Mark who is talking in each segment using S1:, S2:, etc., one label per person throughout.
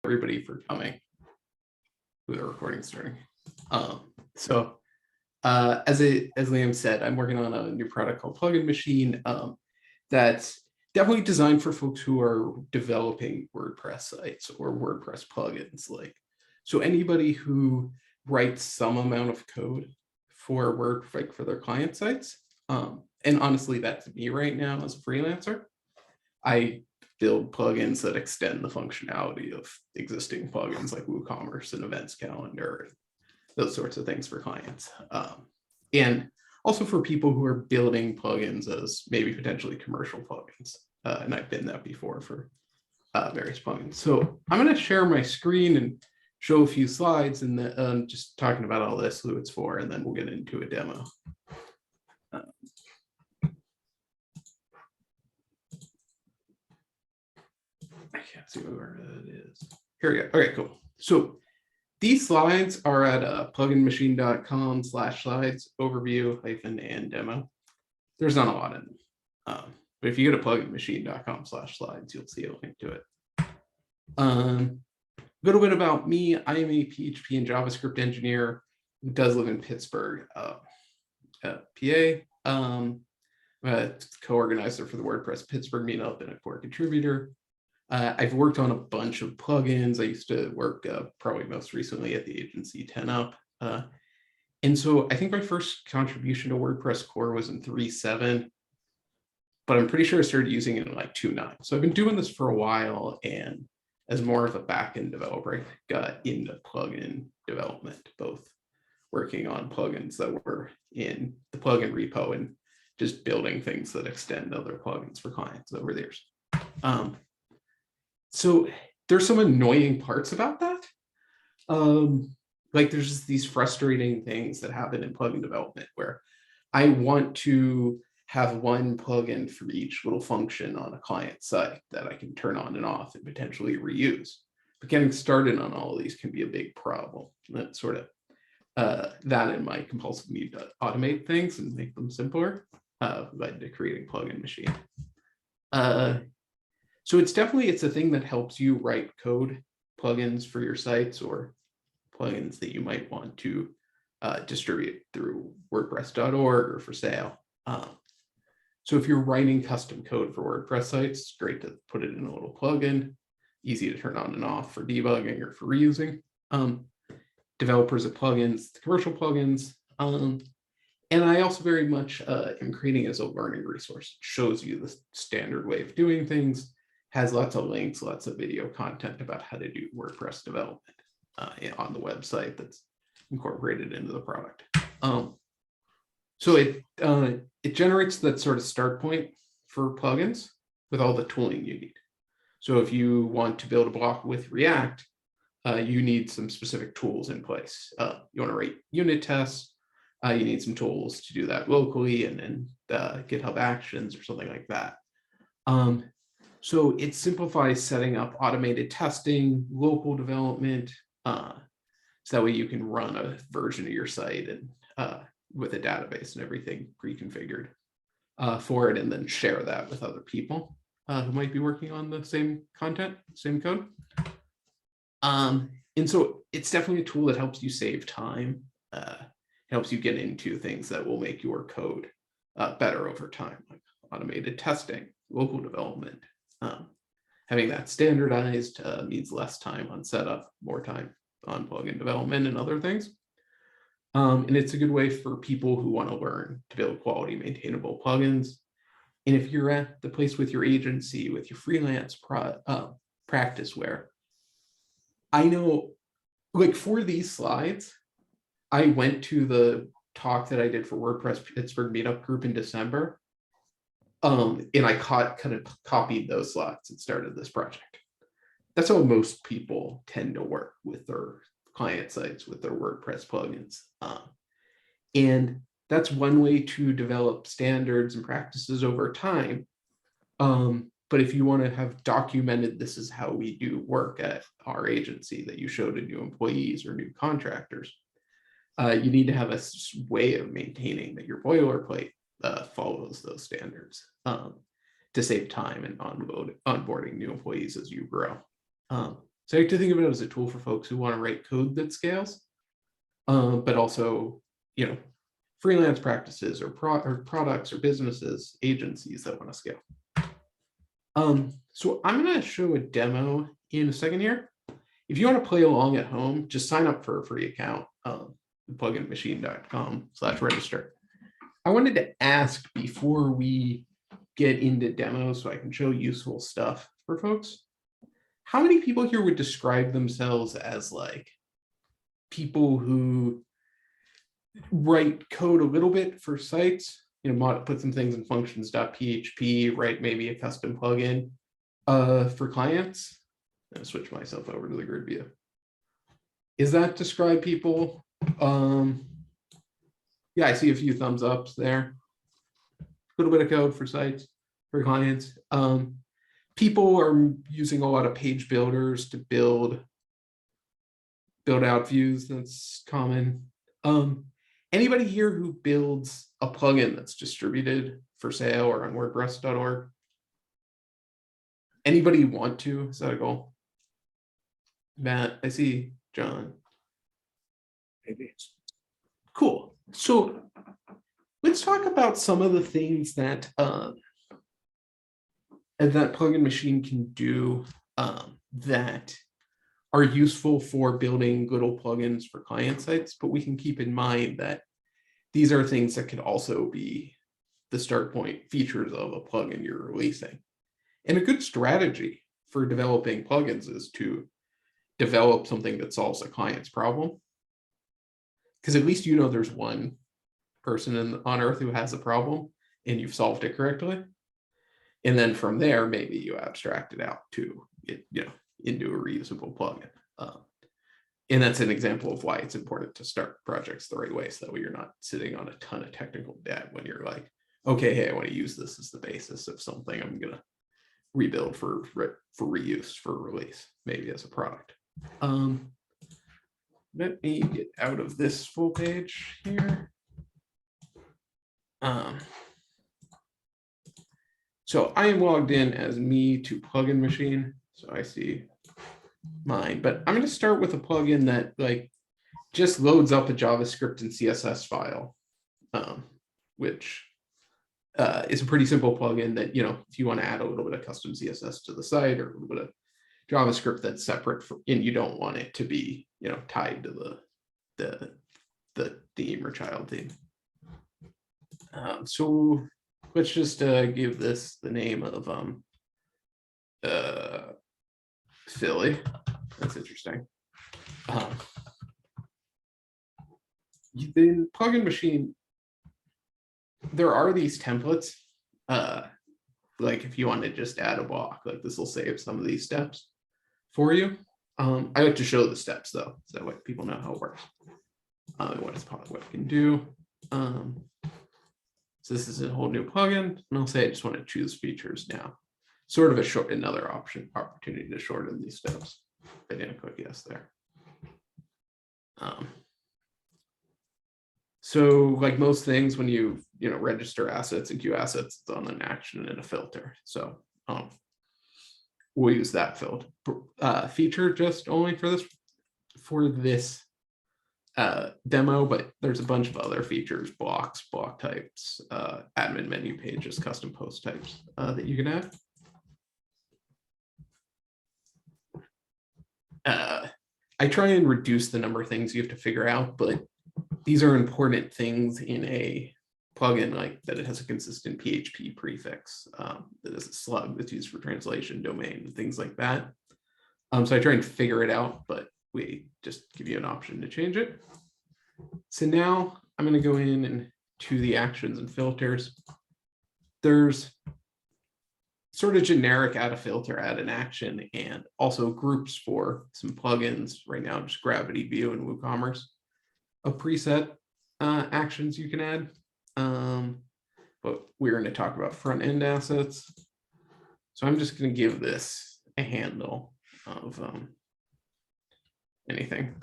S1: everybody for coming. The recording starting. As Liam said, I'm working on a new product called Plugin Machine that's definitely designed for folks who are developing WordPress sites or WordPress plugins. So anybody who writes some amount of code for for their client sites. And honestly, that's me right now as a freelancer. I build plugins that extend the functionality of existing plugins like WooCommerce and Events Calendar, those sorts of things for clients. And also for people who are building plugins as maybe potentially commercial plugins. And I've been that before for various plugins. So I'm going to share my screen and show a few slides and just talking about all this, who it's for, and then we'll get into a demo. I can't see where it is. Here we go. Okay, cool. So these slides are at pluginmachine.com/slides overview and demo. There's not a lot in them. But if you go to pluginmachine.com/slides, you'll see a link to it. A little bit about me. I am a PHP and JavaScript engineer who does live in Pittsburgh, PA. I'm a co-organizer for the WordPress Pittsburgh Meetup and a core contributor. I've worked on a bunch of plugins. I used to work probably most recently at the agency 10up. And so I think my first contribution to WordPress core was in 3.7, but I'm pretty sure I started using it in like 2.9. So I've been doing this for a while, and as more of a backend developer, I got into plugin development, both working on plugins that were in the plugin repo and just building things that extend other plugins for clients over the years. So there's some annoying parts about that. Like there's just these frustrating things that happen in plugin development where I want to have one plugin for each little function on a client site that I can turn on and off and potentially reuse. But getting started on all of these can be a big problem. That's sort of that and my compulsive need to automate things and make them simpler led to creating Plugin Machine. So it's a thing that helps you write code plugins for your sites or plugins that you might want to distribute through WordPress.org or for sale. So if you're writing custom code for WordPress sites, it's great to put it in a little plugin, easy to turn on and off for debugging or for reusing. Developers of plugins, the commercial plugins. And I also very much am creating it as a learning resource. It shows you the standard way of doing things, has lots of links, lots of video content about how to do WordPress development on the website that's incorporated into the product. So it generates that sort of start point for plugins with all the tooling you need. So if you want to build a block with React, you need some specific tools in place. You want to write unit tests. You need some tools to do that locally and then GitHub Actions or something like that. So it simplifies setting up automated testing, local development, so that way you can run a version of your site and with a database and everything pre-configured for it, and then share that with other people who might be working on the same content, same code. And so it's definitely a tool that helps you save time, helps you get into things that will make your code better over time, like automated testing, local development. Having that standardized means less time on setup, more time on plugin development and other things. And it's a good way for people who want to learn to build quality maintainable plugins. And if you're at the place with your agency, with your freelance practice where I know, like for these slides, I went to the talk that I did for WordPress Pittsburgh Meetup group in December. And I kind of copied those slides and started this project. That's how most people tend to work with their client sites, with their WordPress plugins. And that's one way to develop standards and practices over time. But if you want to have documented, this is how we do work at our agency that you show to new employees or new contractors, you need to have a way of maintaining that your boilerplate follows those standards to save time and onboarding new employees as you grow. So I like to think of it as a tool for folks who want to write code that scales, but also, freelance practices or products or businesses, agencies that want to scale. So I'm going to show a demo in a second here. If you want to play along at home, just sign up for a free account, pluginmachine.com/register. I wanted to ask before we get into demos so I can show useful stuff for folks. How many people here would describe themselves as like people who write code a little bit for sites, put some things in functions.php, write maybe a custom plugin for clients? I'll switch myself over to the grid view. Is that describe people? Yeah, I see a few thumbs ups there. A little bit of code for sites, for clients. People are using a lot of page builders to build out views. That's common. Anybody here who builds a plugin that's distributed for sale or on WordPress.org? Anybody want to? Is that a goal? Matt, I see John. Maybe. Cool. So let's talk about some of the things that that Plugin Machine can do that are useful for building good old plugins for client sites, but we can keep in mind that these are things that could also be the start point features of a plugin you're releasing. And a good strategy for developing plugins is to develop something that solves a client's problem. Because at least there's one person on Earth who has a problem and you've solved it correctly. And then from there, maybe you abstract it out to into a reusable plugin. And that's an example of why it's important to start projects the right way, so that way you're not sitting on a ton of technical debt when you're like, okay, hey, I want to use this as the basis of something I'm going to rebuild for reuse, for release, maybe as a product. Let me get out of this full page here. So I am logged in as me to Plugin Machine. So I see mine, but I'm going to start with a plugin that just loads up a JavaScript and CSS file, which is a pretty simple plugin that, if you want to add a little bit of custom CSS to the site or a little bit of JavaScript that's separate and you don't want it to be, tied to the theme or child theme. So let's just give this the name of Philly. That's interesting. The Plugin Machine, there are these templates. Like if you want to just add a block, this will save some of these steps for you. I like to show the steps though, so that way people know how it works. What it can do. So this is a whole new plugin, and I'll say I just want to choose features now. Sort of another opportunity to shorten these steps. I didn't click yes there. So like most things, when you register assets and queue assets, it's on an action and a filter. So we'll use that feature just only for this demo, but there's a bunch of other features, blocks, block types, admin menu pages, custom post types that you can add. I try and reduce the number of things you have to figure out, but these are important things in a plugin, like that it has a consistent PHP prefix, that is a slug that's used for translation, domain, and things like that. So I try and figure it out, but we just give you an option to change it. So now I'm going to go in and to the actions and filters. There's sort of generic add a filter, add an action, and also groups for some plugins. Right now, just Gravity View and WooCommerce. A preset actions you can add. But we're going to talk about front end assets. So I'm just going to give this a handle of anything.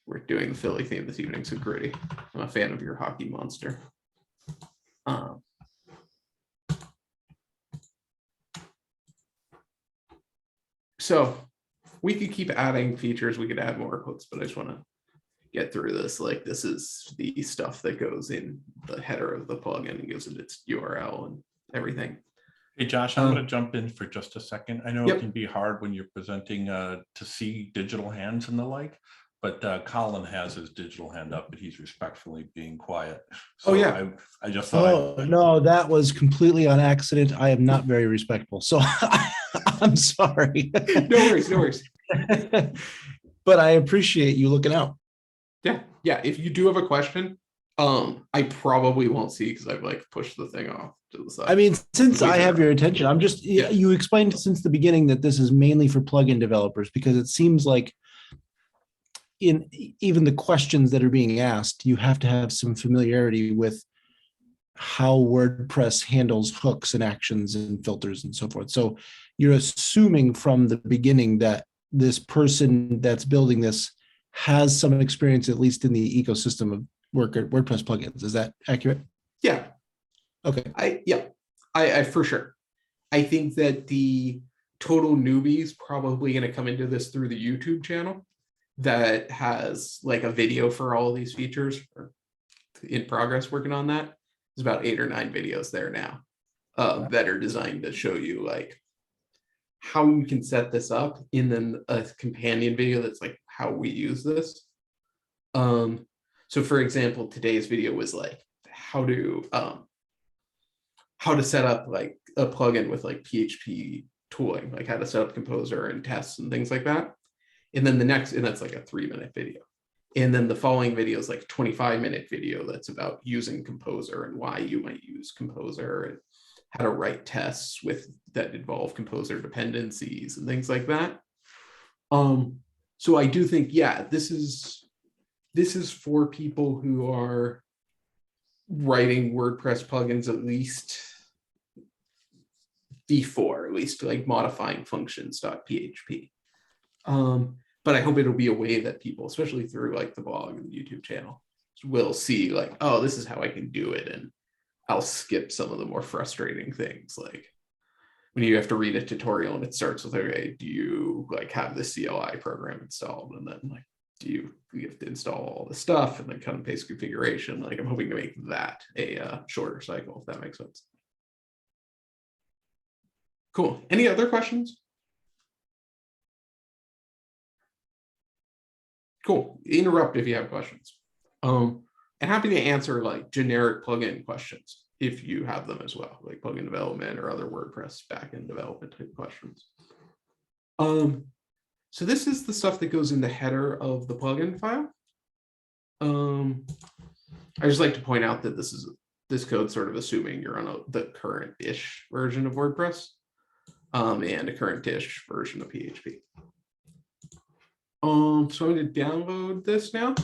S1: We're doing the Philly theme this evening, so gritty. I'm a fan of your hockey monster. So we could keep adding features. We could add more hooks, but I just want to get through this. Like, this is the stuff that goes in the header of the plugin and gives it its URL and everything.
S2: Hey, Josh, I'm going to jump in for just a second. I know
S1: Yep.
S2: it can be hard when you're presenting to see digital hands and the like, but Colin has his digital hand up, but he's respectfully being quiet. So I just thought.
S3: Oh, no, that was completely on accident. I am not very respectful, so I'm sorry.
S1: No worries, no worries.
S3: But I appreciate you looking out.
S1: Yeah. If you do have a question, I probably won't see because I've like pushed the thing off to the side.
S3: I mean, since I have your attention, I'm just, you explained since the beginning that this is mainly for plugin developers, because it seems like in even the questions that are being asked, you have to have some familiarity with how WordPress handles hooks and actions and filters and so forth. So you're assuming from the beginning that this person that's building this has some experience, at least in the ecosystem of WordPress plugins. Is that accurate?
S1: Yeah.
S3: Okay.
S1: I for sure. I think that the total newbies probably going to come into this through the YouTube channel that has like a video for all of these features, or in progress working on that. There's about 8 or 9 videos there now that are designed to show you like how you can set this up, and then a companion video that's like how we use this. So for example, today's video was like how to set up like a plugin with like PHP tooling, like how to set up Composer and tests and things like that. And then and that's like a 3-minute video. And then the following video is like 25-minute video that's about using Composer and why you might use Composer and how to write tests that involve Composer dependencies and things like that. So I do think, this is for people who are writing WordPress plugins at least before, at least like modifying functions.php. But I hope it'll be a way that people, especially through like the blog and the YouTube channel, will see like, oh, this is how I can do it. And I'll skip some of the more frustrating things, like when you have to read a tutorial and it starts with, okay, do you like have the CLI program installed? And then like, you have to install all the stuff and then cut and paste configuration. Like, I'm hoping to make that a shorter cycle, if that makes sense. Cool. Any other questions? Cool. Interrupt if you have questions. And happy to answer like generic plugin questions if you have them as well, like plugin development or other WordPress backend development type questions. So this is the stuff that goes in the header of the plugin file. I just like to point out that this code sort of assuming you're on the current-ish version of WordPress and a current-ish version of PHP. So I'm going to download this now.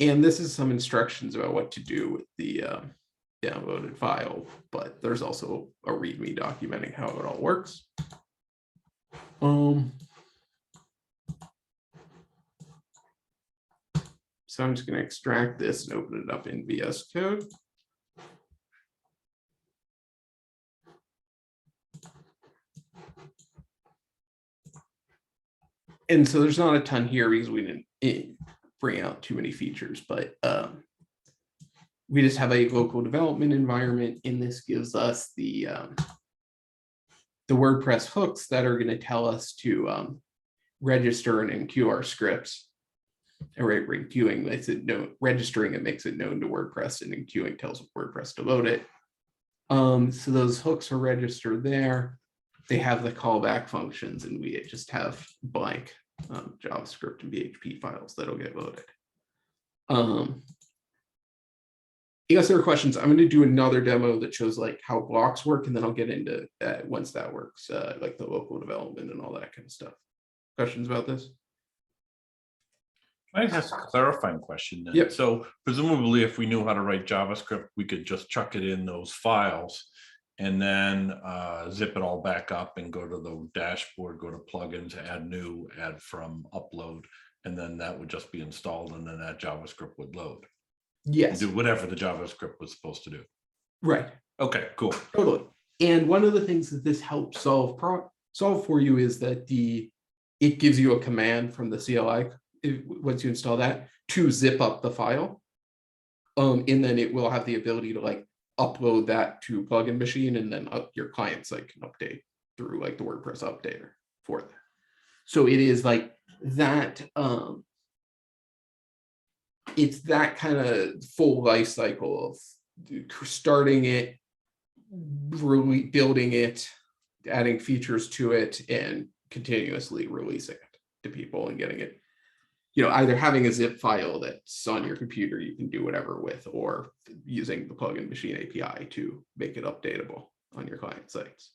S1: And this is some instructions about what to do with the downloaded file, but there's also a README documenting how it all works. So I'm just going to extract this and open it up in VS Code. And so there's not a ton here because we didn't bring out too many features, but we just have a local development environment, and this gives us the WordPress hooks that are going to tell us to register and enqueue our scripts. Right, enqueuing makes it known, registering it makes it known to WordPress, and enqueuing tells WordPress to load it. So those hooks are registered there. They have the callback functions, and we just have blank JavaScript and PHP files that'll get loaded. You guys have questions? I'm going to do another demo that shows like how blocks work, and then I'll get into once that works, like the local development and all that kind of stuff. Questions about this?
S2: I have a clarifying question then.
S1: Yep.
S2: So presumably if we knew how to write JavaScript, we could just chuck it in those files and then zip it all back up and go to the dashboard, go to plugins, add new, add from, upload, and then that would just be installed, and then that JavaScript would load.
S1: Yes.
S2: Do whatever the JavaScript was supposed to do.
S1: Right.
S2: Okay, cool.
S1: Totally. And one of the things that this helps solve for you is that the it gives you a command from the CLI once you install that to zip up the file. And then it will have the ability to like upload that to plugin machine, and then your client site can update through like the WordPress updater for that. So it is like that. It's that kind of full life cycle of starting it, really building it, adding features to it, and continuously releasing it to people and getting it, either having a zip file that's on your computer you can do whatever with, or using the plugin machine API to make it updatable on your client sites.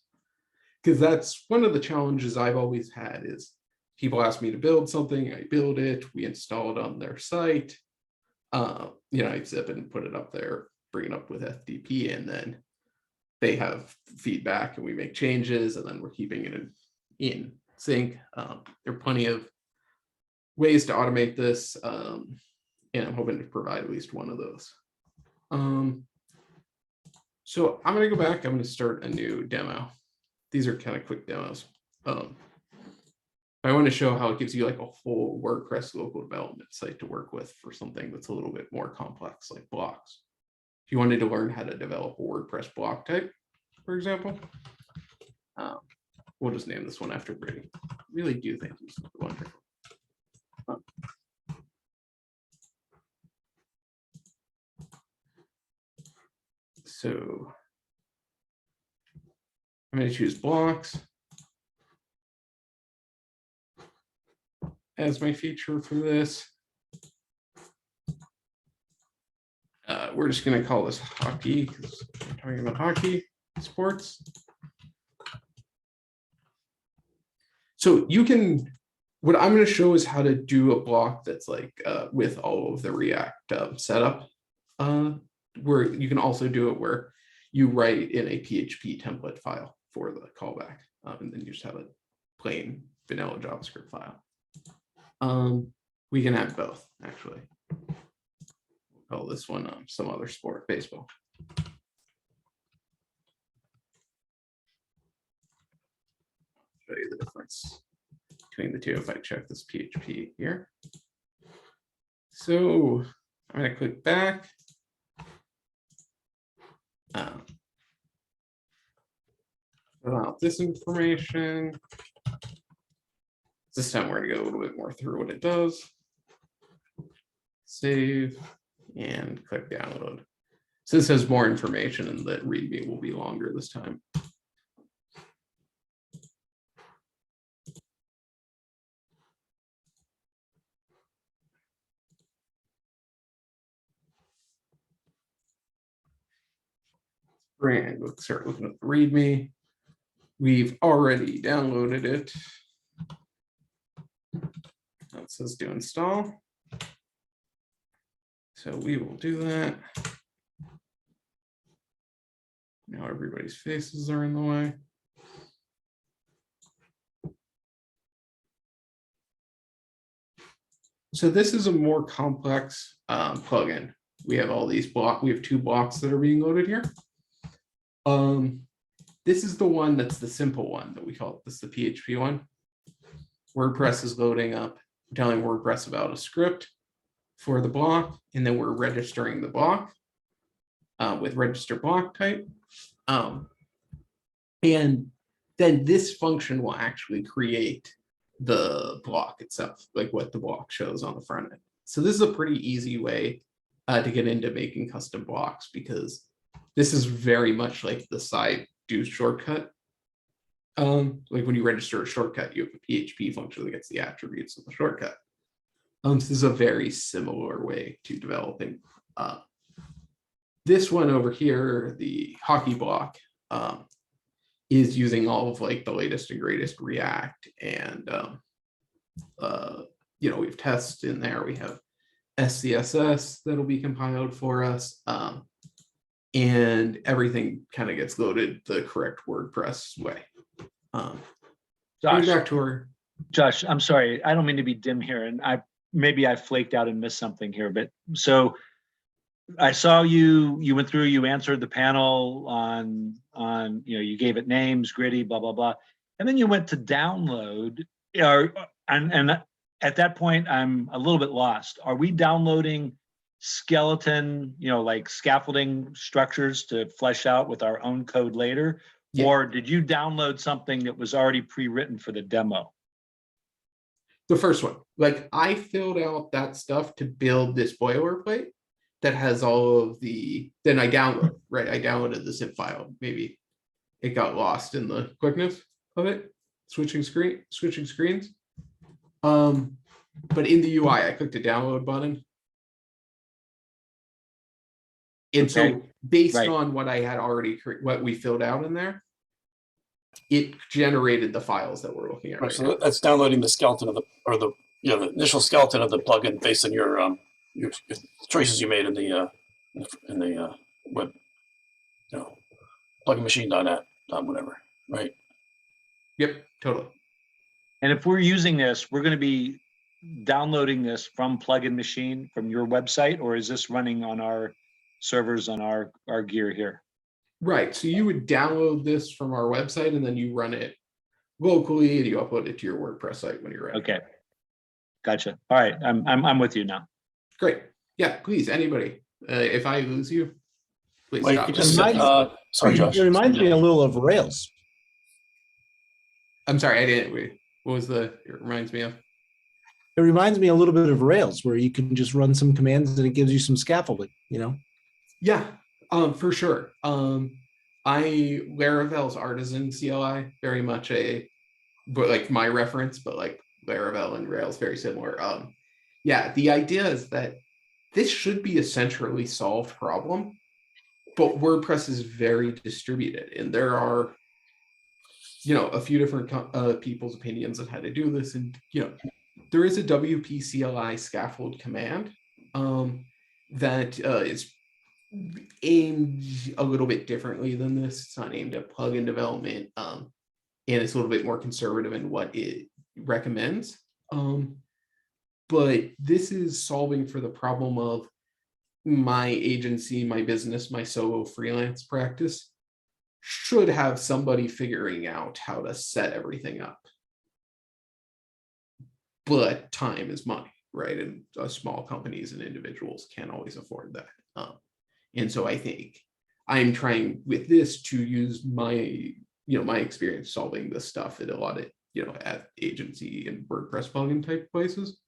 S1: Because that's one of the challenges I've always had is people ask me to build something, I build it, we install it on their site. I zip it and put it up there, bring it up with FTP, and then they have feedback and we make changes, and then we're keeping it in sync. There are plenty of ways to automate this, and I'm hoping to provide at least one of those. So I'm going to go back. I'm going to start a new demo. These are kind of quick demos. I want to show how it gives you like a whole WordPress local development site to work with for something that's a little bit more complex, like blocks. If you wanted to learn how to develop a WordPress block type, for example, we'll just name this one after Brady. I really do think he's wonderful. So I'm going to choose blocks as my feature for this. We're just going to call this hockey because we're talking about hockey sports. So you can, what I'm going to show is how to do a block that's like with all of the React setup, where you can also do it where you write in a PHP template file for the callback, and then you just have a plain vanilla JavaScript file. We can have both, actually. We'll call this one some other sport, baseball. Show you the difference between the two if I check this PHP here. So I'm going to click back. Fill out this information. This time we're going to go a little bit more through what it does. Save and click download. So this has more information, and the README will be longer this time. And we'll start looking at the README. We've already downloaded it. It says to install. So we will do that. Now everybody's faces are in the way. So this is a more complex plugin. We have all these blocks. We have two blocks that are being loaded here. This is the one that's the simple one that we call it. This is the PHP one. WordPress is loading up, telling WordPress about a script for the block, and then we're registering the block with register block type. And then this function will actually create the block itself, like what the block shows on the front end. So this is a pretty easy way to get into making custom blocks, because this is very much like the side do shortcut. Like when you register a shortcut, you have a PHP function that gets the attributes of the shortcut. This is a very similar way to developing. This one over here, the hockey block, is using all of like the latest and greatest React, and we have tests in there. We have SCSS that'll be compiled for us. And everything kind of gets loaded the correct WordPress way.
S4: Josh, I'm sorry, I don't mean to be dim here, and maybe I flaked out and missed something here, but so I saw you went through, you answered the panel on you gave it names, gritty, blah blah blah, and then you went to download. And at that point, I'm a little bit lost. Are we downloading skeleton, like scaffolding structures to flesh out with our own code later?
S1: Yeah.
S4: Or did you download something that was already pre-written for the demo?
S1: The first one, like I filled out that stuff to build this boilerplate that has all of the, then I downloaded, right? I downloaded the zip file. Maybe it got lost in the quickness of it, switching screens. But in the UI, I clicked the download button. And so based
S4: Right.
S1: on what I had already, what we filled out in there, it generated the files that we're looking at
S5: Right,
S1: right
S5: so
S1: now.
S5: that's downloading the skeleton of the initial skeleton of the plugin based on your choices you made in the web, pluginmachine.net, whatever, right?
S1: Yep, totally.
S4: And if we're using this, we're going to be downloading this from Plugin Machine from your website, or is this running on our servers on our gear here?
S1: Right. So you would download this from our website and then you run it locally and you upload it to your WordPress site when you're ready.
S4: Okay. Gotcha. All right. I'm with you now.
S1: Great. Yeah, please, anybody. If I lose you, please
S5: Wait,
S1: stop.
S5: you just sorry, Josh.
S3: It reminds me a little of Rails.
S1: I'm sorry, I didn't. Wait, what was it reminds me of?
S3: It reminds me a little bit of Rails, where you can just run some commands and it gives you some scaffolding,
S1: Yeah, for sure. Laravel's Artisan CLI, very much but like my reference, but like Laravel and Rails, very similar. Yeah, the idea is that this should be a centrally solved problem, but WordPress is very distributed, and there are, a few different people's opinions on how to do this, and there is a WP CLI scaffold command that is aimed a little bit differently than this. It's not aimed at plugin development, and it's a little bit more conservative in what it recommends. But this is solving for the problem of my agency, my business, my solo freelance practice should have somebody figuring out how to set everything up. But time is money, right? And small companies and individuals can't always afford that. And so I think I'm trying with this to use my, my experience solving this stuff at a lot of, at agency and WordPress plugin type places,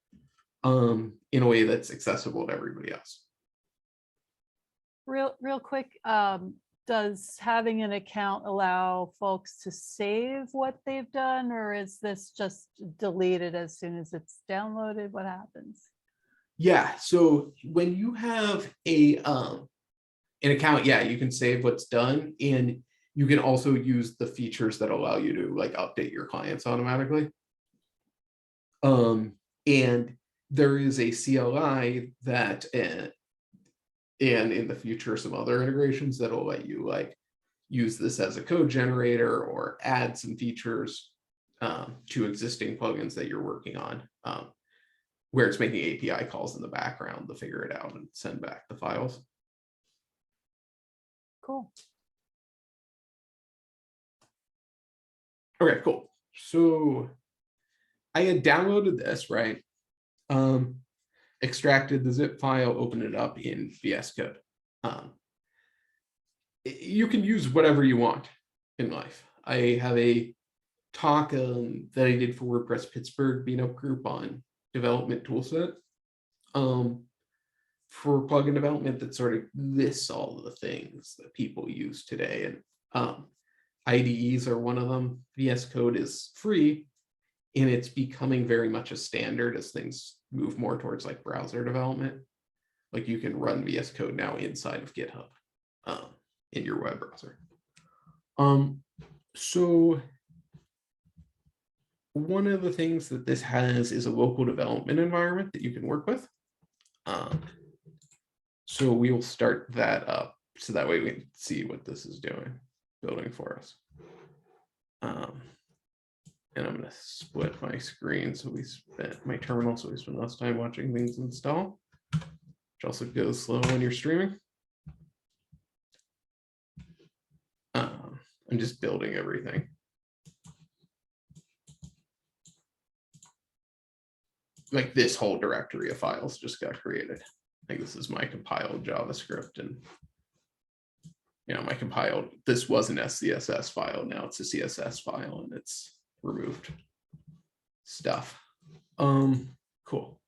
S1: in a way that's accessible to everybody else.
S6: Real quick, does having an account allow folks to save what they've done, or is this just deleted as soon as it's downloaded? What happens?
S1: Yeah, so when you have an account, yeah, you can save what's done, and you can also use the features that allow you to like update your clients automatically. And there is a CLI that, and in the future, some other integrations that will let you like use this as a code generator or add some features to existing plugins that you're working on, where it's making API calls in the background to figure it out and send back the files.
S6: Cool.
S1: Okay, cool. So I had downloaded this, right? Extracted the zip file, opened it up in VS Code. You can use whatever you want in life. I have a talk that I did for WordPress Pittsburgh Meetup group on development toolset for plugin development that sort of lists all of the things that people use today. And IDEs are one of them. VS Code is free, and it's becoming very much a standard as things move more towards like browser development. Like you can run VS Code now inside of GitHub in your web browser. So one of the things that this has is a local development environment that you can work with. So we will start that up so that way we can see what this is building for us. And I'm going to split my screen so we spend my terminal so we spend less time watching things install, which also goes slow when you're streaming. I'm just building everything. like this whole directory of files just got created. Like this is my compiled JavaScript, and my compiled, this wasn't a CSS file, now it's a CSS file, and it's removed stuff. Cool.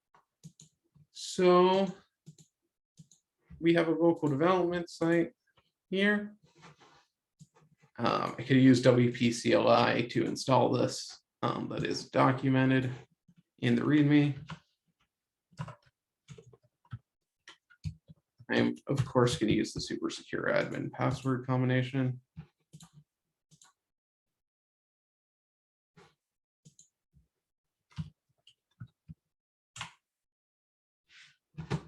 S1: So we have a local development site here. I could use WP CLI to install this. That is documented in the README. I am, of course, going to use the super secure admin password combination.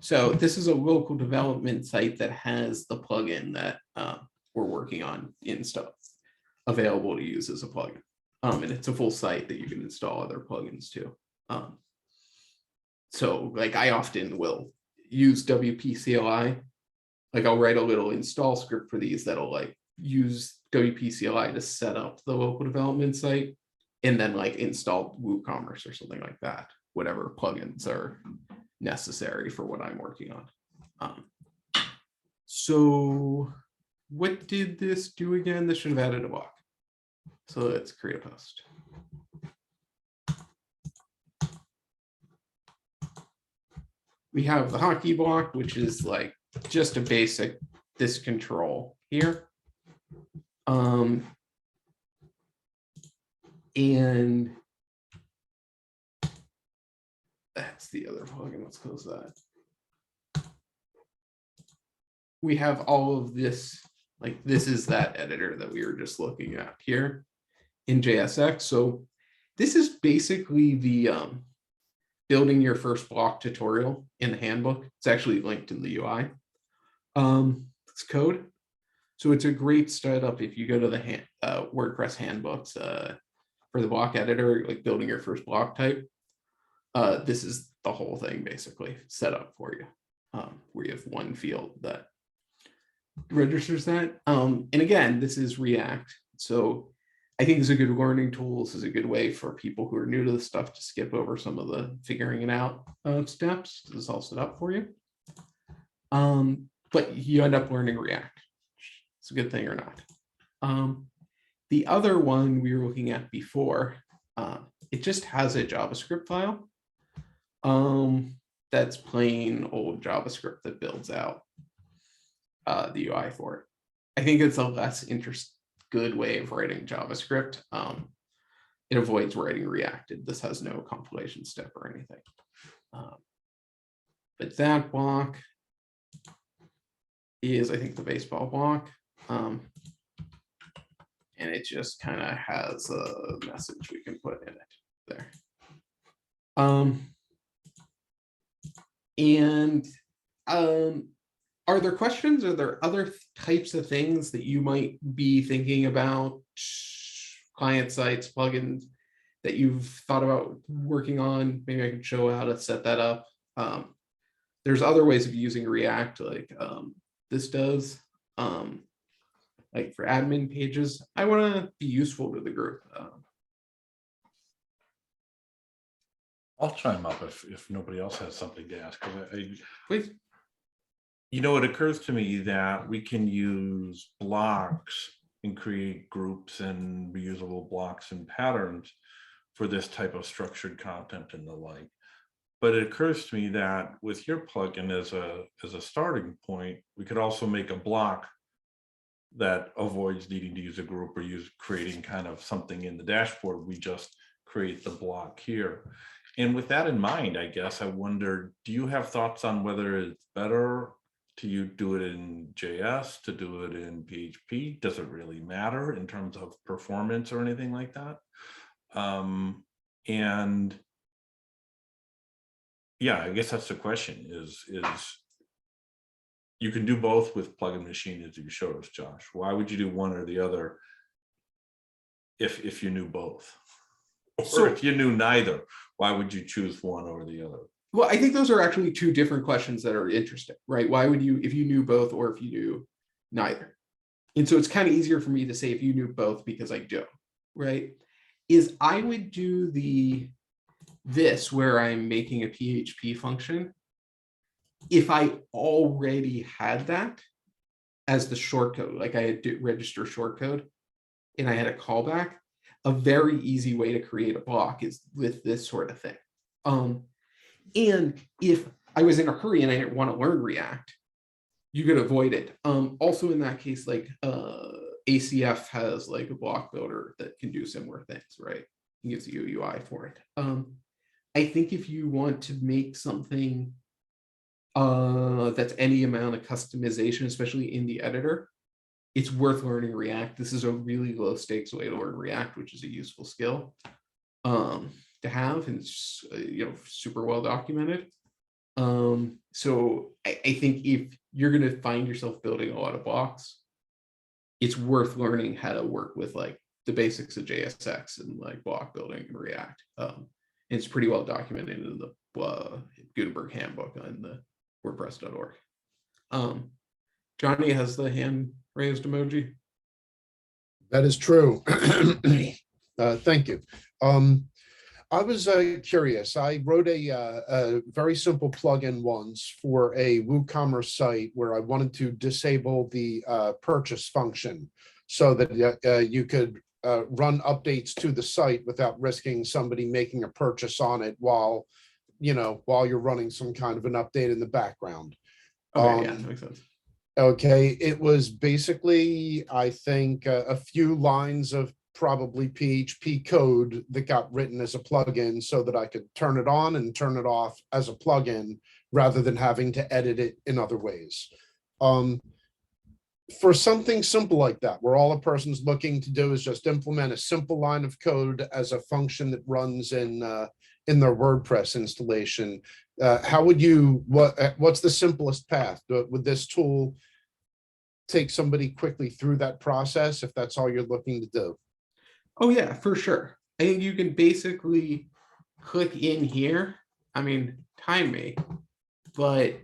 S1: So this is a local development site that has the plugin that we're working on installed, available to use as a plugin. And it's a full site that you can install other plugins to. So like I often will use WP CLI. Like I'll write a little install script for these that'll like use WP CLI to set up the local development site, and then like install WooCommerce or something like that, whatever plugins are necessary for what I'm working on. So what did this do again? This should have added a block. So let's create a post. We have the hotkey block, which is like just a basic this control here. And that's the other plugin. Let's close that. We have all of this, like this is that editor that we were just looking at here in JSX. So this is basically the building your first block tutorial in the handbook. It's actually linked in the UI. It's code. So it's a great startup if you go to the WordPress handbooks for the block editor, like building your first block type. This is the whole thing basically set up for you, where you have one field that registers that. And again, this is React. So I think it's a good learning tool. This is a good way for people who are new to the stuff to skip over some of the figuring it out steps. This is all set up for you. But you end up learning React. It's a good thing or not. The other one we were looking at before, it just has a JavaScript file. That's plain old JavaScript that builds out the UI for it. I think it's a less good way of writing JavaScript. It avoids writing React. This has no compilation step or anything. But that block is, I think, the baseball block. And it just kind of has a message we can put in it there. Are there questions? Are there other types of things that you might be thinking about, client sites, plugins that you've thought about working on? Maybe I can show how to set that up. There's other ways of using React, like this does, like for admin pages. I want to be useful to the group.
S2: I'll chime up if nobody else has something to ask.
S1: Please.
S2: You know, it occurs to me that we can use blocks and create groups and reusable blocks and patterns for this type of structured content and the like. But it occurs to me that with your plugin as a starting point, we could also make a block that avoids needing to use a group or creating kind of something in the dashboard. We just create the block here. And with that in mind, I guess I wonder, do you have thoughts on whether it's better to do it in JS, to do it in PHP? Does it really matter in terms of performance or anything like that? And yeah, I guess that's the question is you can do both with Plugin Machine as you showed us, Josh. Why would you do one or the other if you knew both? Or if you knew neither, why would you choose one or the other?
S1: Well, I think those are actually two different questions that are interesting, right? Why would you, if you knew both or if you knew neither? And so it's kind of easier for me to say if you knew both because I do, right? I would do the this, where I'm making a PHP function, if I already had that as the shortcode, like I had to register shortcode and I had a callback, a very easy way to create a block is with this sort of thing. And if I was in a hurry and I didn't want to learn React, you could avoid it. Also in that case, like ACF has like a block builder that can do similar things, right? It gives you a UI for it. I think if you want to make something that's any amount of customization, especially in the editor, it's worth learning React. This is a really low stakes way to learn React, which is a useful skill to have, and it's super well documented. So I think if you're going to find yourself building a lot of blocks, it's worth learning how to work with like the basics of JSX and like block building and React. It's pretty well documented in the Gutenberg handbook on the WordPress.org. Johnny has the hand raised emoji.
S7: That is true. Thank you. I was curious. I wrote a very simple plugin once for a WooCommerce site where I wanted to disable the purchase function so that you could run updates to the site without risking somebody making a purchase on it while you're running some kind of an update in the background.
S1: Okay, yeah, that makes sense.
S7: Okay, it was basically, I think, a few lines of probably PHP code that got written as a plugin so that I could turn it on and turn it off as a plugin rather than having to edit it in other ways. For something simple like that, where all a person's looking to do is just implement a simple line of code as a function that runs in their WordPress installation, how would you, what's the simplest path? Would this tool take somebody quickly through that process if that's all you're looking to do?
S1: Oh yeah, for sure. I think you can basically click in here. I mean, time me, but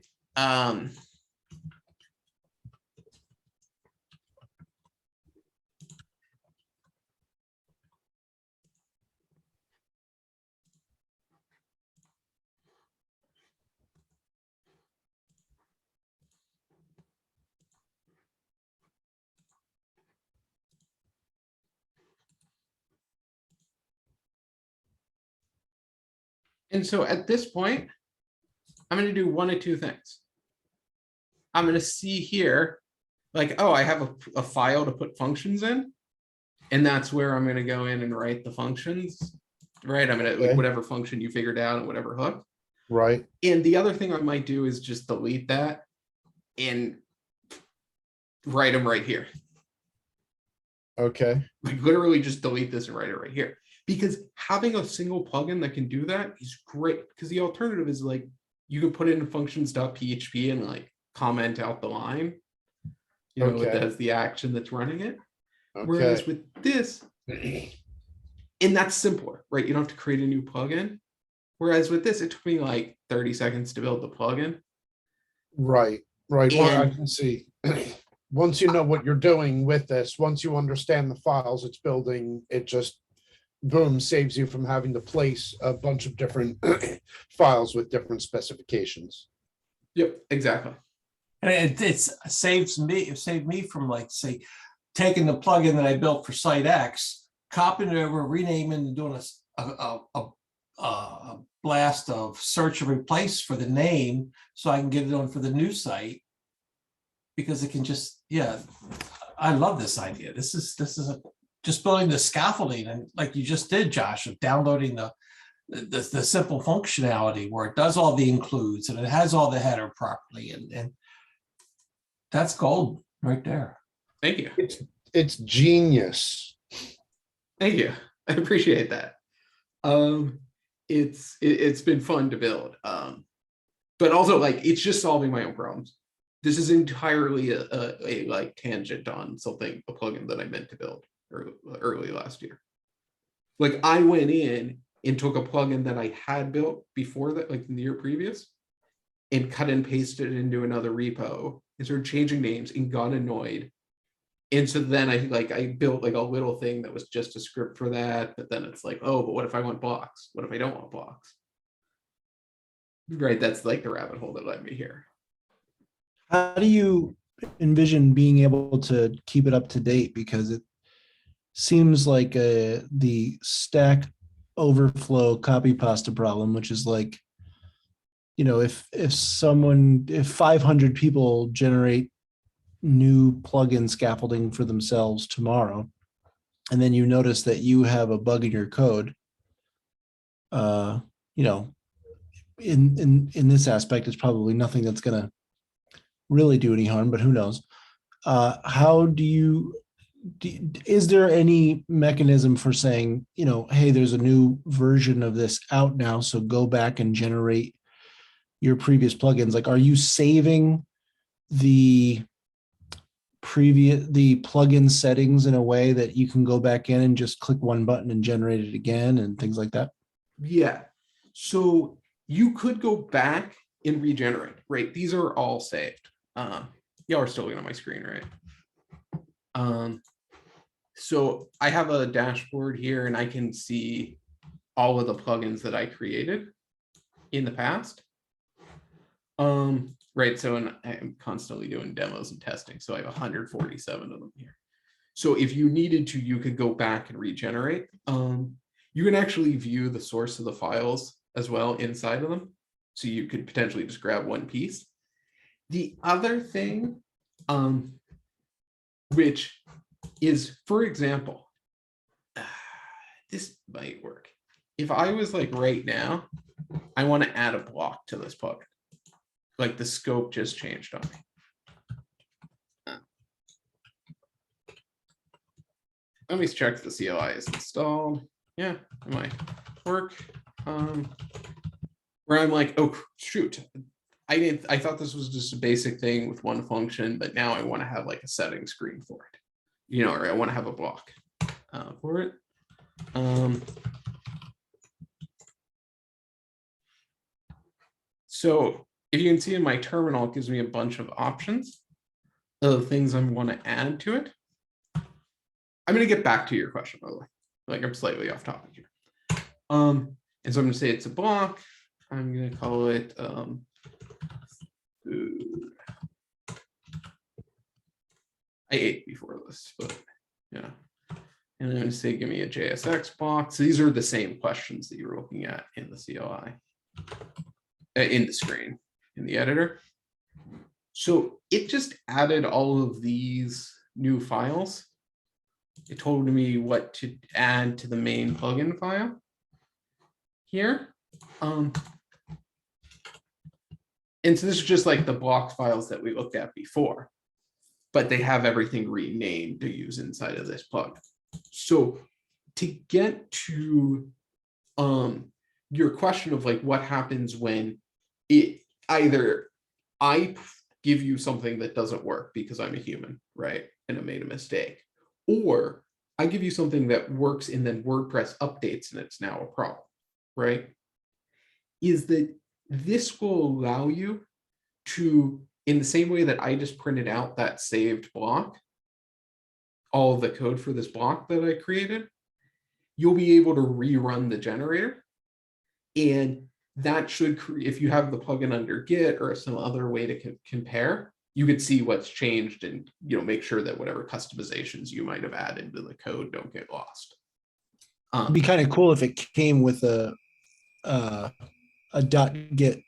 S1: and so at this point, I'm going to do one of two things. I'm going to see here, like, oh, I have a file to put functions in. And that's where I'm going to go in and write the functions, right? I'm going to, like, whatever function you figured out and whatever hook.
S7: Right.
S1: And the other thing I might do is just delete that and write them right here.
S7: Okay.
S1: Like literally just delete this and write it right here. Because having a single plugin that can do that is great. Because the alternative is like, you can put it in functions.php and like comment out the line,
S7: Okay.
S1: as the action that's running it.
S7: Okay.
S1: Whereas with this, and that's simpler, right? You don't have to create a new plugin. Whereas with this, it took me like 30 seconds to build the plugin.
S7: Right. Right. Well, I
S1: And-
S7: can see. Once you know what you're doing with this, once you understand the files it's building, it just, boom, saves you from having to place a bunch of different files with different specifications.
S1: Yep, exactly.
S8: And it saved me from, like, say, taking the plugin that I built for Site X, copying it over, renaming, and doing a blast of search and replace for the name so I can get it on for the new site, because it can just, yeah, I love this idea. This is just building the scaffolding, and like you just did, Josh, of downloading the simple functionality where it does all the includes and it has all the header properly, and that's gold right there.
S1: Thank you.
S7: It's genius.
S1: Thank you. I appreciate that. It's been fun to build. But also, like, it's just solving my own problems. This is entirely a like tangent on something, a plugin that I meant to build early last year. Like, I went in and took a plugin that I had built before that, like in the year previous, and cut and pasted it into another repo and started changing names and got annoyed And so then I built like a little thing that was just a script for that, but then it's like, oh, but what if I want blocks? What if I don't want blocks? Right, that's like the rabbit hole that led me here.
S3: How do you envision being able to keep it up to date? Because it seems like the Stack Overflow copy pasta problem, which is like, you know, if 500 people generate new plugin scaffolding for themselves tomorrow, and then you notice that you have a bug in your code, you know, in this aspect, it's probably nothing that's going to really do any harm, but who knows? How do you, is there any mechanism for saying, you know, hey, there's a new version of this out now, so go back and generate your previous plugins? Like, are you saving the plugin settings in a way that you can go back in and just click one button and generate it again and things like that?
S1: Yeah. So you could go back and regenerate, right? These are all saved. Y'all are still looking at my screen, right? So I have a dashboard here and I can see all of the plugins that I created in the past. Right, so I'm constantly doing demos and testing, so I have 147 of them here. So if you needed to, you could go back and regenerate. You can actually view the source of the files as well inside of them. So you could potentially just grab one piece. The other thing, which is, for example, this might work. If I was like right now, I want to add a block to this plugin. Like the scope just changed on me. Let me check if the CLI is installed. Yeah, it might work. Where I'm like, oh shoot, I thought this was just a basic thing with one function, but now I want to have like a setting screen for it, you know, or I want to have a block for it. So if you can see in my terminal, it gives me a bunch of options of things I want to add to it. I'm going to get back to your question, by the way. Like I'm slightly off topic here. And so I'm going to say it's a block. I'm going to call it food. I ate before this, but yeah. And I'm going to say, give me a JSX block. So these are the same questions that you're looking at in the CLI, in the screen, in the editor. So it just added all of these new files. It told me what to add to the main plugin file here. And so this is just like the block files that we looked at before, but they have everything renamed to use inside of this plugin. So to get to your question of like what happens when it either I give you something that doesn't work because I'm a human, right? And I made a mistake, or I give you something that works and then WordPress updates and it's now a problem, right? Is that this will allow you to, in the same way that I just printed out that saved block, all of the code for this block that I created, you'll be able to rerun the generator. And that should, if you have the plugin under Git or some other way to compare, you could see what's changed and, you know, make sure that whatever customizations you might have added to the code don't get lost.
S3: It'd be kind of cool if it came with a .git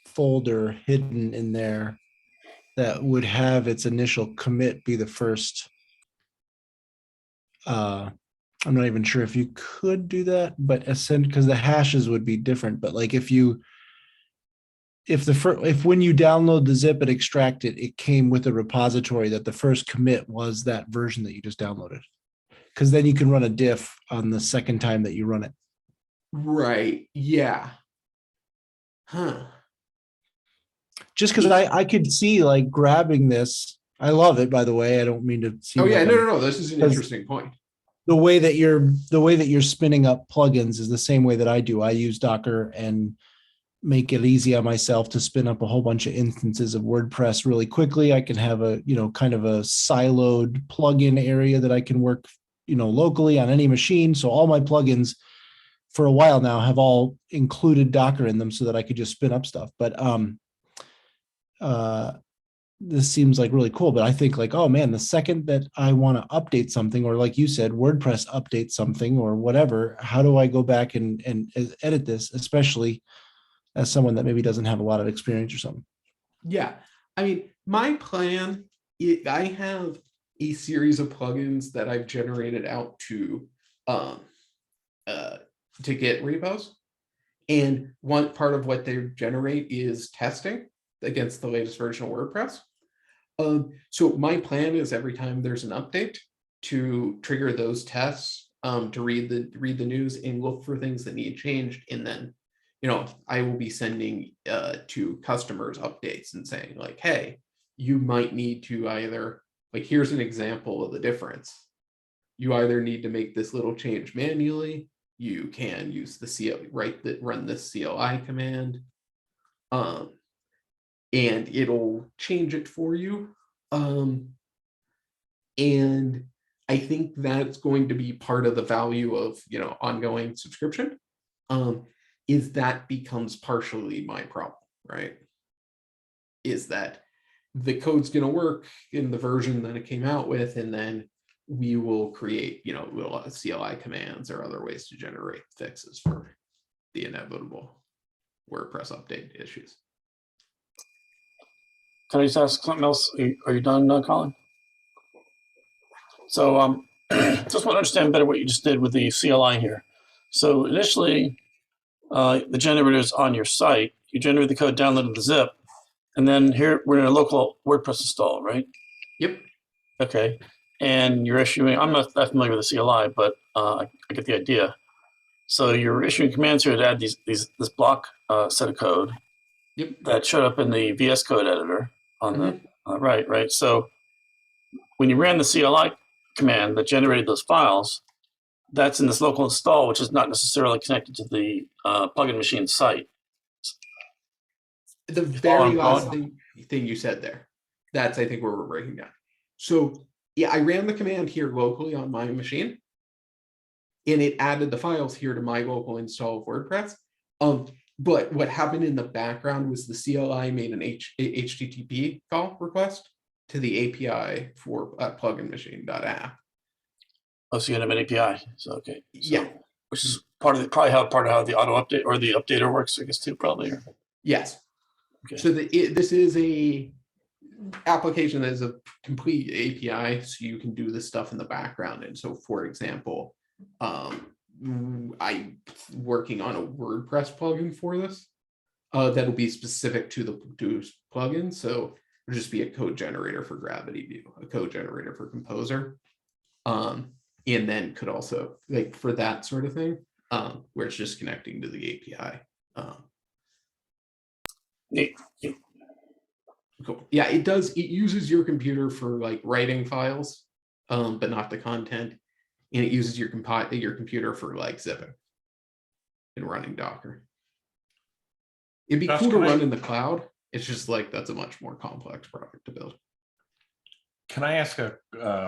S3: folder hidden in there that would have its initial commit be the first. I'm not even sure if you could do that, but because the hashes would be different. But like if when you download the zip and extract it, it came with a repository that the first commit was that version that you just downloaded. Because then you can run a diff on the second time that you run it.
S1: Right. Yeah. Huh.
S3: Just because I could see like grabbing this. I love it, by the way. I don't mean to see.
S1: Oh yeah, no. This is an interesting point.
S3: The way that you're spinning up plugins is the same way that I do. I use Docker and make it easy on myself to spin up a whole bunch of instances of WordPress really quickly. I can have a, kind of a siloed plugin area that I can work, locally on any machine. So all my plugins for a while now have all included Docker in them so that I could just spin up stuff. But this seems like really cool. But I think like, oh man, the second that I want to update something, or like you said, WordPress update something or whatever, how do I go back and edit this, especially as someone that maybe doesn't have a lot of experience or something?
S1: Yeah, I mean, my plan, I have a series of plugins that I've generated out to Git repos. And one part of what they generate is testing against the latest version of WordPress. So my plan is every time there's an update to trigger those tests, to read the news and look for things that need changed, and then I will be sending to customers updates and saying like, hey, you might need to either, like, here's an example of the difference. You either need to make this little change manually, you can use the run this CLI command, and it'll change it for you. And I think that's going to be part of the value of ongoing subscription. Is that becomes partially my problem, right? Is that the code's going to work in the version that it came out with, and then we will create, little CLI commands or other ways to generate fixes for the inevitable WordPress update issues.
S5: Can I just ask something else? Are you done, Colin? So just want to understand better what you just did with the CLI here. So initially, the generator is on your site. You generate the code, downloaded the zip, and then here we're in a local WordPress install, right?
S1: Yep.
S5: Okay. And you're issuing, I'm not that familiar with the CLI, but I get the idea. So you're issuing commands here to add this block set of code.
S1: Yep.
S5: That showed up in the VS Code editor on the right. So when you ran the CLI command that generated those files, that's in this local install, which is not necessarily connected to the plugin machine site.
S1: The very last thing you said there, that's, I think, where we're breaking down. So yeah, I ran the command here locally on my machine, and it added the files here to my local install of WordPress. But what happened in the background was the CLI made an HTTP call request to the API for pluginmachine.app.
S5: Oh, so you had an API. So okay. So,
S1: Yeah.
S5: Which is part of how the auto update or the updater works, I guess, too, probably. Or...
S1: Yes.
S5: Okay.
S1: So this is a application that is a complete API, so you can do this stuff in the background. And so, for example, I'm working on a WordPress plugin for this that'll be specific to the plugin. So it'll just be a code generator for Gravity View, a code generator for Composer, and then could also, like, for that sort of thing, where it's just connecting to the API. Cool. Yeah, it does. It uses your computer for like writing files, but not the content, and it uses your computer for like zipping and running Docker. It'd be cool to run in the cloud. It's just like that's a much more complex product to build.
S2: Can I ask a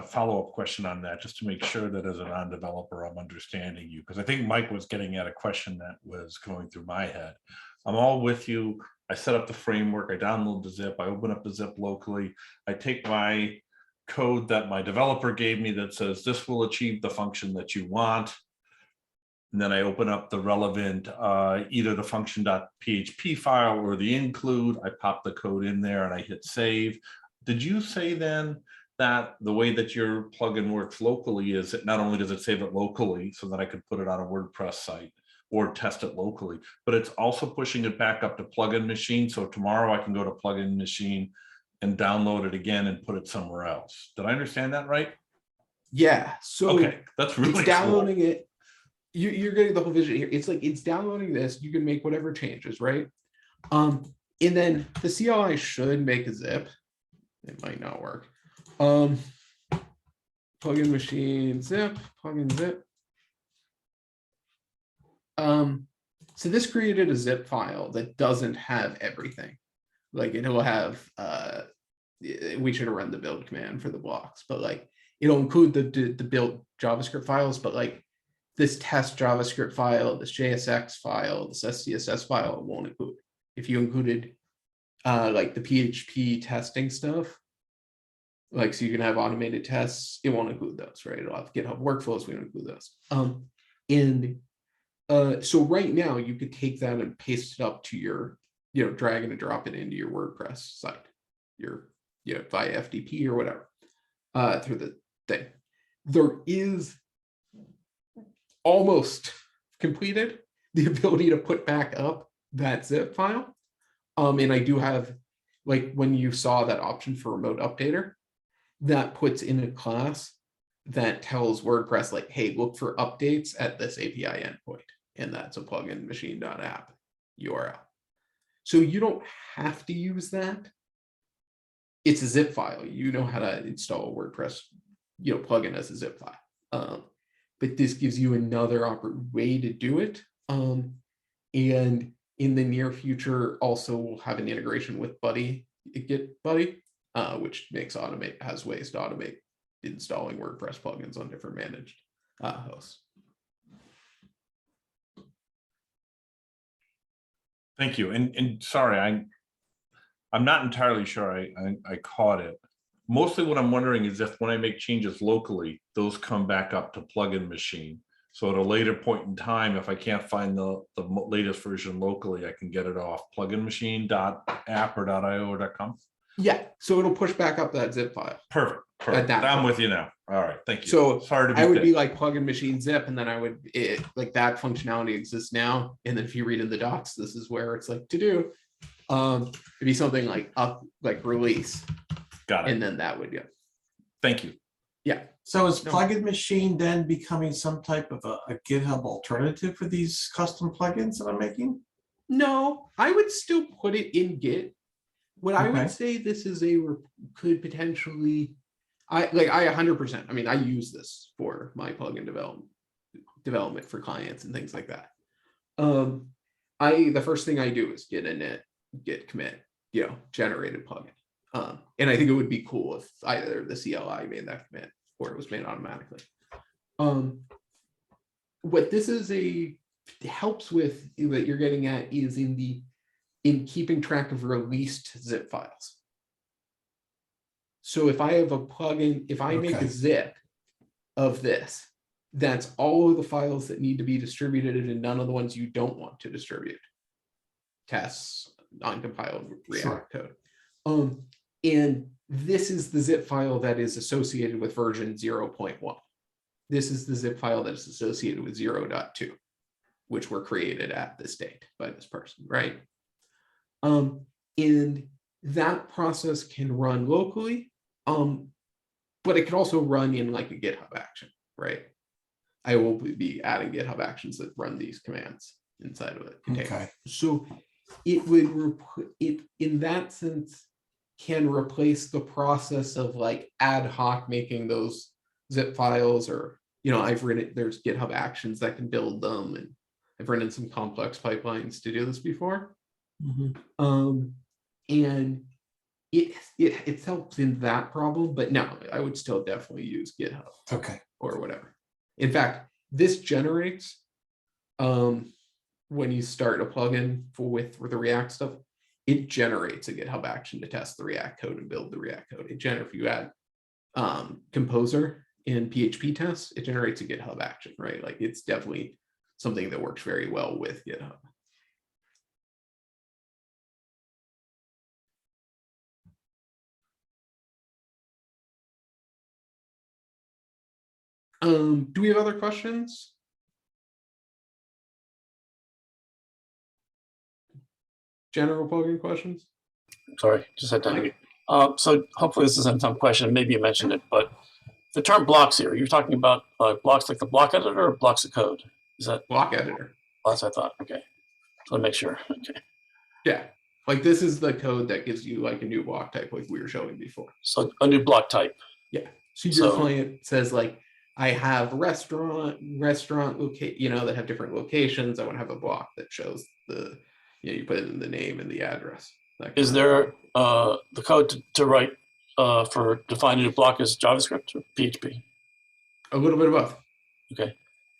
S2: follow-up question on that, just to make sure that as a non-developer I'm understanding you? Because I think Mike was getting at a question that was going through my head. I'm all with you. I set up the framework, I download the zip, I open up the zip locally, I take my code that my developer gave me that says this will achieve the function that you want. And then I open up the relevant, either the function.php file or the include, I pop the code in there and I hit save. Did you say then that the way that your plugin works locally is that not only does it save it locally so that I could put it on a WordPress site or test it locally, but it's also pushing it back up to plugin machine. So tomorrow I can go to plugin machine and download it again and put it somewhere else. Did I understand that right?
S1: Yeah. So
S2: okay, that's really
S1: it's downloading
S2: cool.
S1: it. You're getting the whole vision here. It's like it's downloading this. You can make whatever changes, right? And then the CLI should make a zip. It might not work. Plugin machine zip, plugin zip. So this created a zip file that doesn't have everything. Like it'll have, we should have run the build command for the blocks, but like it'll include the build JavaScript files, but like this test JavaScript file, this JSX file, this SCSS file, it won't include. If you included like the PHP testing stuff, like so you can have automated tests, it won't include those, right? It'll have GitHub workflows, we don't include those. So right now you could take that and paste it up to your, drag and drop it into your WordPress site, your, via FTP or whatever, through the thing. There is almost completed the ability to put back up that zip file. And I do have, like when you saw that option for remote updater, that puts in a class that tells WordPress like, hey, look for updates at this API endpoint. And that's a plugin machine.app URL. So you don't have to use that. It's a zip file. You know how to install a WordPress, plugin as a zip file. But this gives you another way to do it. And in the near future, also we'll have an integration with Buddy, Git Buddy, which has ways to automate installing WordPress plugins on different managed hosts.
S2: Thank you. And sorry, I'm not entirely sure I caught it. Mostly what I'm wondering is if when I make changes locally, those come back up to plugin machine. So at a later point in time, if I can't find the latest version locally, I can get it off pluginmachine.app or .io or .com.
S1: Yeah, so it'll push back up that zip file.
S2: Perfect.
S1: that
S2: I'm
S1: point.
S2: with you now. All right, thank you.
S1: So
S2: sorry to be
S1: I would
S2: thick.
S1: be like plugin machine zip, and then I would like that functionality exists now. And then if you read in the docs, this is where it's like to do. It'd be something like up, like release.
S2: Got it.
S1: And then that would go.
S2: Thank you.
S1: Yeah.
S8: So is
S1: No.
S8: plugin machine then becoming some type of a GitHub alternative for these custom plugins that I'm making?
S1: No, I would still put it in Git. What I
S8: Okay.
S1: would say this is could potentially, I 100%. I mean, I use this for my plugin development for clients and things like that. The first thing I do is get init, git commit, generated plugin. And I think it would be cool if either the CLI made that commit or it was made automatically. What this helps with that you're getting at is in keeping track of released zip files. So if I have a plugin, if I make
S8: Okay.
S1: a zip of this, that's all of the files that need to be distributed and none of the ones you don't want to distribute. Tests, non-compiled React code. And this is the zip file that is associated with version 0.1. This is the zip file that is associated with 0.2, which were created at this date by this person, right? And that process can run locally, but it can also run in like a GitHub action, right? I will be adding GitHub actions that run these commands inside of it.
S8: Okay.
S1: So it would, in that sense, can replace the process of like ad hoc making those zip files, or I've written, there's GitHub actions that can build them, and I've written some complex pipelines to do this before. And it helps in that problem, but no, I would still definitely use GitHub.
S8: Okay.
S1: Or whatever. In fact, this generates when you start a plugin with the React stuff, it generates a GitHub action to test the React code and build the React code. If you add Composer in PHP tests, it generates a GitHub action, right? Like it's definitely something that works very well with GitHub. Do we have other questions? General plugin questions?
S5: Sorry, just had to. So hopefully this isn't some question. Maybe you mentioned it, but the term blocks here, you're talking about blocks like the block editor or blocks of code? Is that
S1: Block editor?
S5: that's what I thought? Okay, so to make sure. Okay,
S1: Yeah, like this is the code that gives you like a new block type, like we were showing before.
S5: so a new block type.
S1: Yeah. So your client says like, I have restaurant locate, that have different locations. I want to have a block that shows you put in the name and the address.
S5: Is there the code to write for define a new block is JavaScript or PHP?
S1: A little bit of both.
S5: Okay.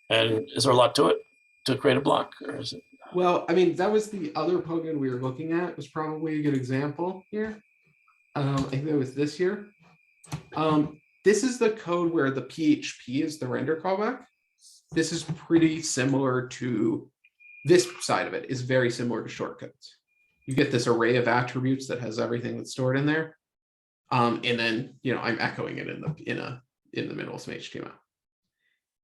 S5: And is there a lot to it to create a block, or is it?
S1: Well, I mean, that was the other plugin we were looking at, was probably a good example here. I think that was this year. This is the code where the PHP is the render callback. This is pretty similar to this side of it, is very similar to shortcodes. You get this array of attributes that has everything that's stored in there. And then, I'm echoing it in the middle of some HTML.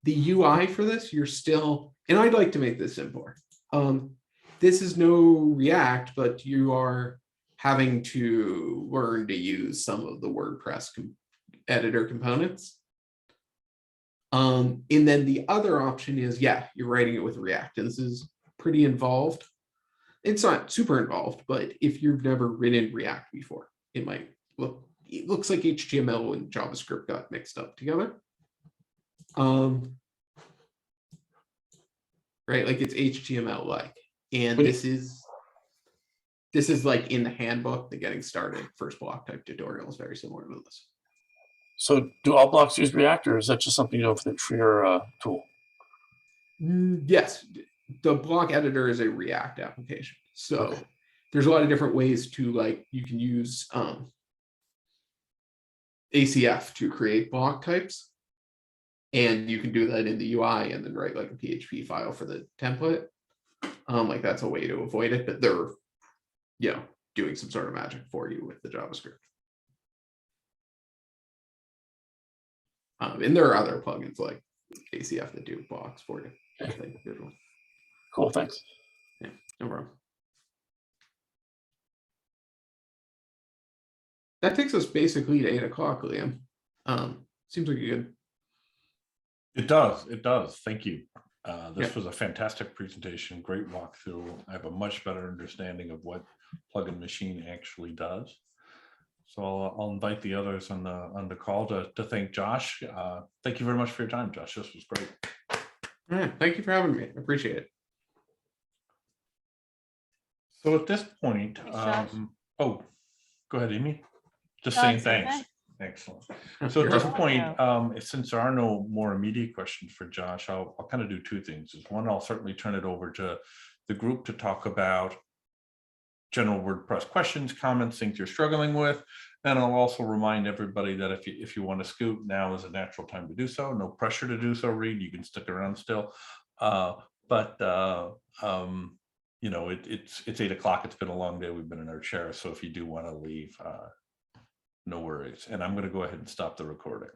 S1: The UI for this, you're still, and I'd like to make this simpler. This is no React, but you are having to learn to use some of the WordPress editor components. And then the other option is, you're writing it with React, and this is pretty involved. It's not super involved, but if you've never written React before, it looks like HTML and JavaScript got mixed up together. Right, like it's HTML like, and this is like in the handbook, the getting started first block type tutorial is very similar to this.
S5: So do all blocks use React, or is that just something you do for your tool?
S1: Yes, the block editor is a React application. So
S5: Okay.
S1: There's a lot of different ways to you can use ACF to create block types. And you can do that in the UI and then write like a PHP file for the template. Like that's a way to avoid it, but they're, doing some sort of magic for you with the JavaScript. And there are other plugins like ACF that do blocks for you. I think visual.
S5: Cool, thanks.
S1: Yeah, no problem. That takes us basically to 8 o'clock, Liam. Seems like a good.
S2: It does. Thank you. This was a fantastic presentation, great walkthrough. I have a much better understanding of what Plugin Machine actually does. So I'll invite the others on the call to thank Josh. Thank you very much for your time, Josh. This was great.
S1: All right, thank you for having me. I appreciate it.
S2: So at this point,
S6: Thanks, Josh.
S2: oh, go ahead, Amy. Just
S6: Oh,
S2: saying
S6: say
S2: thanks. Excellent. So at this point, since there are no more immediate questions for Josh, I'll kind of do two things. One, I'll certainly turn it over to the group to talk about general WordPress questions, comments, things you're struggling with. And I'll also remind everybody that if you want to scoot, now is a natural time to do so. No pressure to do so, Reed. You can stick around still. It's 8 o'clock. It's been a long day. We've been in our chairs. So if you do want to leave, no worries. And I'm going to go ahead and stop the recording.